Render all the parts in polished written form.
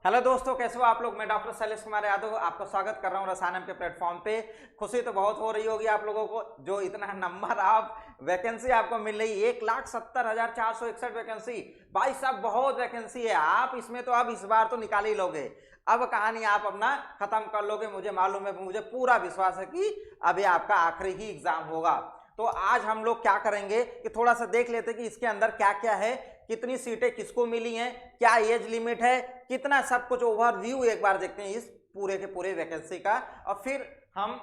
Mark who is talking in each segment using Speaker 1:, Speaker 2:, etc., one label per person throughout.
Speaker 1: Hello दोस्तों, कैसे हो आप लोग। मैं डॉक्टर शैलेश कुमार यादव आपका स्वागत कर रहा हूं रसायन के प्लेटफॉर्म पे। खुशी तो बहुत हो रही होगी आप लोगों को, जो इतना नंबर आप वैकेंसी आपको मिल रही है। 1,70,461 वैकेंसी। भाई साहब बहुत वैकेंसी है। आप इसमें तो अब इस बार तो निकाल ही लोगे। अब कहानी आप अपना खत्म कर लोगे, मुझे मालूम है, मुझे पूरा विश्वास है कि अभी आपका आखिरी ही एग्जाम होगा। तो आज हम लोग क्या करेंगे कि थोड़ा सा देख लेते हैं कि इसके अंदर क्या क्या है, कितनी सीटें किसको मिली हैं, क्या एज लिमिट है, कितना सब कुछ ओवरव्यू एक बार देखते हैं इस पूरे के पूरे वैकेंसी का, और फिर हम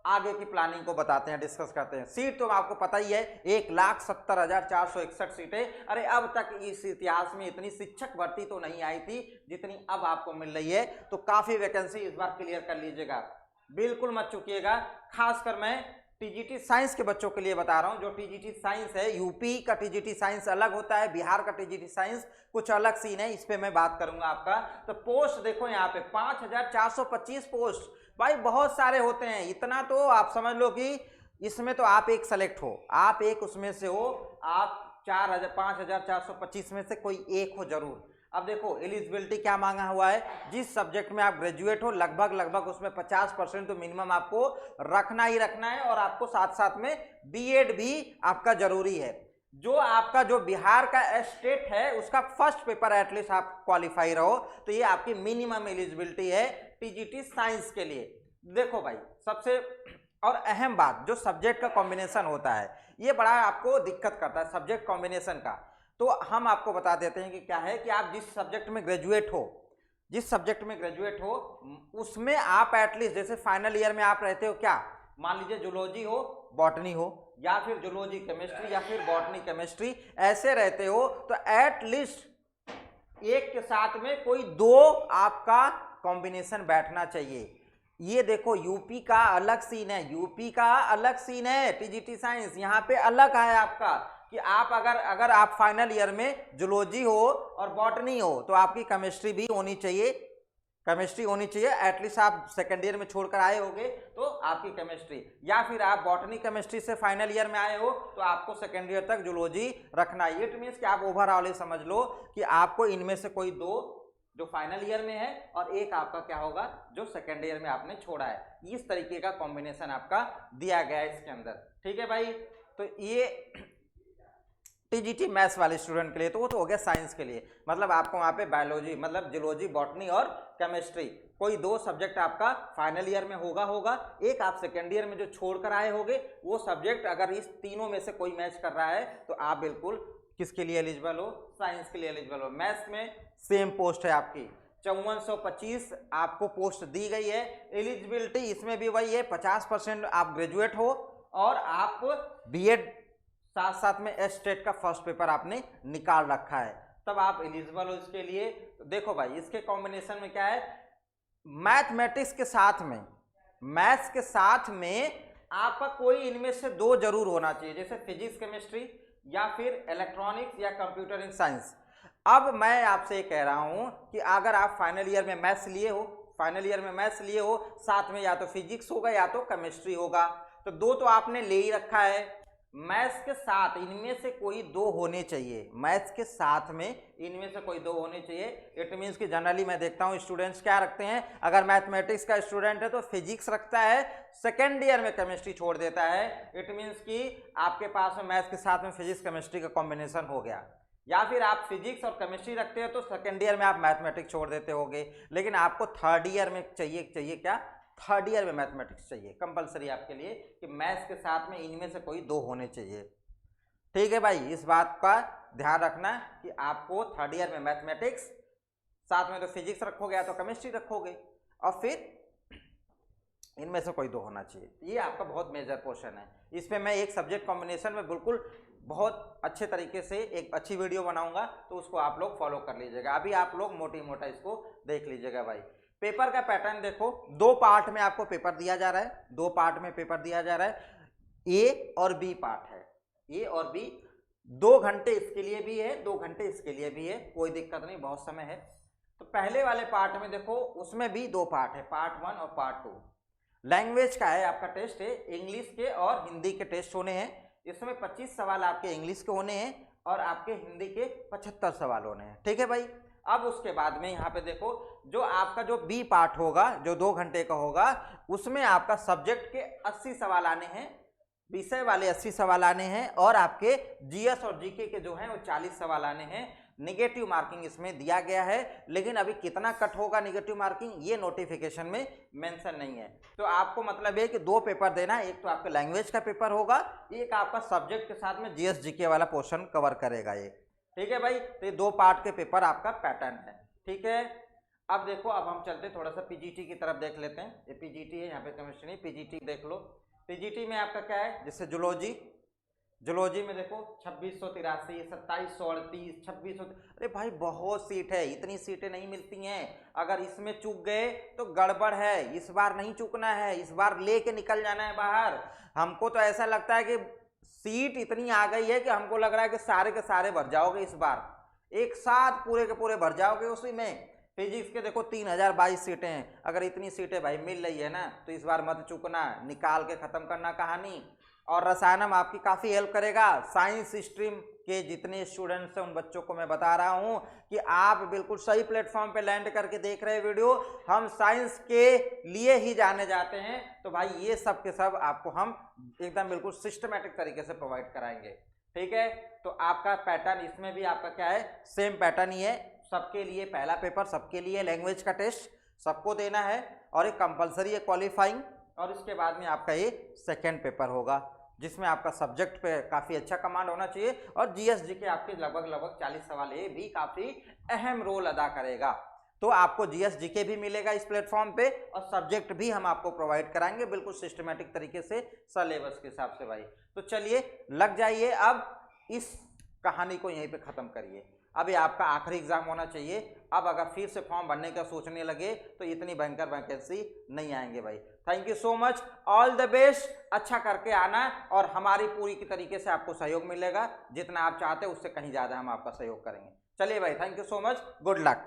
Speaker 1: आगे की प्लानिंग को बताते हैं, डिस्कस करते हैं। सीट तो आपको पता ही है, 1,70,461 सीटें। अरे अब तक इस इतिहास में इतनी शिक्षक भर्ती तो नहीं आई थी जितनी अब आपको मिल रही है। तो काफी वैकेंसी इस बार क्लियर कर लीजिएगा, बिल्कुल मत चुकिएगा। खासकर मैं टीजीटी साइंस के बच्चों के लिए बता रहा हूं। जो टीजीटी साइंस है, यूपी का टीजीटी साइंस अलग होता है, बिहार का टीजीटी साइंस कुछ अलग सीन है, इस पे मैं बात करूंगा आपका। तो पोस्ट देखो यहाँ पे 5,425 पोस्ट। भाई बहुत सारे होते हैं, इतना तो आप समझ लो कि इसमें तो आप एक सेलेक्ट हो, आप एक उसमें से हो, आप 5,425 में से कोई एक हो जरूर। अब देखो एलिजिबिलिटी क्या मांगा हुआ है, जिस सब्जेक्ट में आप ग्रेजुएट हो लगभग उसमें 50% तो मिनिमम आपको रखना ही रखना है, और आपको साथ साथ में बीएड भी आपका जरूरी है। जो आपका जो बिहार का स्टेट है उसका फर्स्ट पेपर एटलीस्ट आप क्वालिफाई रहो, तो ये आपकी मिनिमम एलिजिबिलिटी है टीजीटी साइंस के लिए। देखो भाई, सबसे और अहम बात, जो सब्जेक्ट का कॉम्बिनेशन होता है ये बड़ा आपको दिक्कत करता है सब्जेक्ट कॉम्बिनेशन का। तो हम आपको बता देते हैं कि क्या है कि आप जिस सब्जेक्ट में ग्रेजुएट हो, जिस सब्जेक्ट में ग्रेजुएट हो उसमें आप एटलीस्ट, जैसे फाइनल ईयर में आप रहते हो, क्या मान लीजिए जूलॉजी हो, बॉटनी हो, या फिर जूलॉजी केमिस्ट्री, या फिर बॉटनी केमिस्ट्री, ऐसे रहते हो, तो एटलीस्ट एक के साथ में कोई दो आपका कॉम्बिनेशन बैठना चाहिए। ये देखो यूपी का अलग सीन है, यूपी का अलग सीन है टीजीटी साइंस, यहाँ पे अलग है आपका कि आप अगर आप फाइनल ईयर में जूलॉजी हो और बॉटनी हो तो आपकी केमिस्ट्री भी होनी चाहिए, केमिस्ट्री होनी चाहिए। एटलीस्ट आप सेकेंड ईयर में छोड़कर आए होगे तो आपकी केमिस्ट्री, या फिर आप बॉटनी केमिस्ट्री से फाइनल ईयर में आए हो तो आपको सेकेंड ईयर तक जूलॉजी रखना है। इट मीन्स कि आप ओवरऑल समझ लो कि आपको इनमें से कोई दो जो फाइनल ईयर में है और एक आपका क्या होगा जो सेकेंड ईयर में आपने छोड़ा है। इस तरीके का कॉम्बिनेशन आपका दिया गया है इसके अंदर, ठीक है भाई। तो ये टीजीटी मैथ्स वाले स्टूडेंट के लिए, तो वो तो हो गया साइंस के लिए। मतलब आपको वहाँ पे बायोलॉजी, मतलब जूलॉजी, बॉटनी और केमिस्ट्री, कोई दो सब्जेक्ट आपका फाइनल ईयर में होगा, एक आप सेकेंड ईयर में जो छोड़कर आए होगे वो सब्जेक्ट अगर इस तीनों में से कोई मैच कर रहा है तो आप बिल्कुल किसके लिए एलिजिबल हो, साइंस के लिए एलिजिबल हो। मैथ्स में सेम पोस्ट है आपकी 5425 आपको पोस्ट दी गई है। एलिजिबिलिटी इसमें भी वही है, 50% आप ग्रेजुएट हो और आप बीएड साथ साथ में स्टेट का फर्स्ट पेपर आपने निकाल रखा है, तब आप एलिजिबल हो इसके लिए। तो देखो भाई इसके कॉम्बिनेशन में क्या है, मैथमेटिक्स के साथ में, मैथ्स के साथ में आपका कोई इनमें से दो जरूर होना चाहिए, जैसे फिजिक्स केमिस्ट्री या फिर इलेक्ट्रॉनिक्स या कंप्यूटर इन साइंस। अब मैं आपसे कह रहा हूं कि अगर आप फाइनल ईयर में मैथ्स लिए हो, फाइनल ईयर में मैथ्स लिए हो, साथ में या तो फिजिक्स होगा या तो केमिस्ट्री होगा, तो दो तो आपने ले ही रखा है। मैथ्स के साथ इनमें से कोई दो होने चाहिए, मैथ्स के साथ में इनमें से कोई दो होने चाहिए। इट मीन्स कि जनरली मैं देखता हूँ स्टूडेंट्स क्या रखते हैं, अगर मैथमेटिक्स का स्टूडेंट है तो फिजिक्स रखता है, सेकेंड ईयर में केमिस्ट्री छोड़ देता है। इट मीन्स कि आपके पास में मैथ्स के साथ में फिजिक्स केमिस्ट्री का कॉम्बिनेशन हो गया, या फिर आप फिजिक्स और केमिस्ट्री रखते हो तो सेकेंड ईयर में आप मैथमेटिक्स छोड़ देते होगे, लेकिन आपको थर्ड ईयर में चाहिए क्या, थर्ड ईयर में मैथमेटिक्स चाहिए कंपलसरी आपके लिए, कि मैथ्स के साथ में इनमें से कोई दो होने चाहिए। ठीक है भाई, इस बात का ध्यान रखना कि आपको थर्ड ईयर में मैथमेटिक्स, साथ में तो फिजिक्स रखोगे या तो केमिस्ट्री रखोगे, और फिर इनमें से कोई दो होना चाहिए। ये आपका बहुत मेजर पोर्शन है। इस पर मैं एक सब्जेक्ट कॉम्बिनेशन में बिल्कुल बहुत अच्छे तरीके से एक अच्छी वीडियो बनाऊंगा, तो उसको आप लोग फॉलो कर लीजिएगा। अभी आप लोग मोटी मोटा इसको देख लीजिएगा भाई। पेपर का पैटर्न देखो, दो पार्ट में आपको पेपर दिया जा रहा है, दो पार्ट में पेपर दिया जा रहा है, ए और बी पार्ट है, ए और बी। 2 घंटे इसके लिए भी है, 2 घंटे इसके लिए भी है, कोई दिक्कत नहीं, बहुत समय है। तो पहले वाले पार्ट में देखो, उसमें भी दो पार्ट है, पार्ट 1 और पार्ट 2। लैंग्वेज का है आपका टेस्ट है, इंग्लिश के और हिंदी के टेस्ट होने हैं। इसमें 25 सवाल आपके इंग्लिश के होने हैं और आपके हिंदी के 75 सवाल होने हैं। ठीक है भाई, अब उसके बाद में यहाँ पे देखो, जो आपका जो बी पार्ट होगा, जो 2 घंटे का होगा, उसमें आपका सब्जेक्ट के 80 सवाल आने हैं, विषय वाले 80 सवाल आने हैं, और आपके जीएस और जीके के जो हैं वो 40 सवाल आने हैं। निगेटिव मार्किंग इसमें दिया गया है, लेकिन अभी कितना कट होगा निगेटिव मार्किंग ये नोटिफिकेशन में मेंशन नहीं है। तो आपको मतलब है कि 2 पेपर देना, एक तो आपका लैंग्वेज का पेपर होगा, एक आपका सब्जेक्ट के साथ में जीएस जीके वाला पोर्शन कवर करेगा ये। ठीक है भाई, तो ये 2 पार्ट के पेपर आपका पैटर्न है। ठीक है, अब देखो, अब हम चलते थोड़ा सा पीजीटी की तरफ देख लेते हैं। ये पीजीटी है, यहाँ पे केमिस्ट्री नहीं, पीजीटी देख लो। पीजीटी में आपका क्या है, जैसे जूलॉजी में देखो 2683, 2738, 2600। अरे भाई बहुत सीट है, इतनी सीटें नहीं मिलती हैं। अगर इसमें चूक गए तो गड़बड़ है, इस बार नहीं चूकना है, इस बार लेके निकल जाना है बाहर। हमको तो ऐसा लगता है कि सीट इतनी आ गई है कि हमको लग रहा है कि सारे के सारे भर जाओगे इस बार, एक साथ पूरे के पूरे भर जाओगे उसी में। फिजिक्स के देखो 3022 सीटें हैं। अगर इतनी सीटें भाई मिल रही है ना, तो इस बार मत चूकना, निकाल के खत्म करना कहानी। और रसायनम आपकी काफ़ी हेल्प करेगा। साइंस स्ट्रीम के जितने स्टूडेंट्स हैं उन बच्चों को मैं बता रहा हूं कि आप बिल्कुल सही प्लेटफॉर्म पे लैंड करके देख रहे हैं वीडियो। हम साइंस के लिए ही जाने जाते हैं, तो भाई ये सब के सब आपको हम एकदम बिल्कुल सिस्टमेटिक तरीके से प्रोवाइड कराएंगे। ठीक है, तो आपका पैटर्न इसमें भी आपका क्या है, सेम पैटर्न ही है। सबके लिए पहला पेपर, सबके लिए लैंग्वेज का टेस्ट सबको देना है, और एक कंपलसरी है क्वालिफाइंग, और इसके बाद में आपका ये सेकेंड पेपर होगा, जिसमें आपका सब्जेक्ट पे काफ़ी अच्छा कमांड होना चाहिए, और जीएसजी के आपके लगभग 40 सवाल, ये भी काफ़ी अहम रोल अदा करेगा। तो आपको जीएसजी के भी मिलेगा इस प्लेटफॉर्म पे, और सब्जेक्ट भी हम आपको प्रोवाइड कराएंगे बिल्कुल सिस्टमेटिक तरीके से, सिलेबस के हिसाब से भाई। तो चलिए लग जाइए, अब इस कहानी को यहीं पे ख़त्म करिए। अब ये आपका आखिरी एग्जाम होना चाहिए। अब अगर फिर से फॉर्म भरने का सोचने लगे तो इतनी भयंकर वैकेंसी नहीं आएंगे भाई। Thank you so much, all the best. अच्छा करके आना, और हमारी पूरी की तरीके से आपको सहयोग मिलेगा। जितना आप चाहते हैं उससे कहीं ज़्यादा हम आपका सहयोग करेंगे। चलिए भाई, thank you so much, good luck.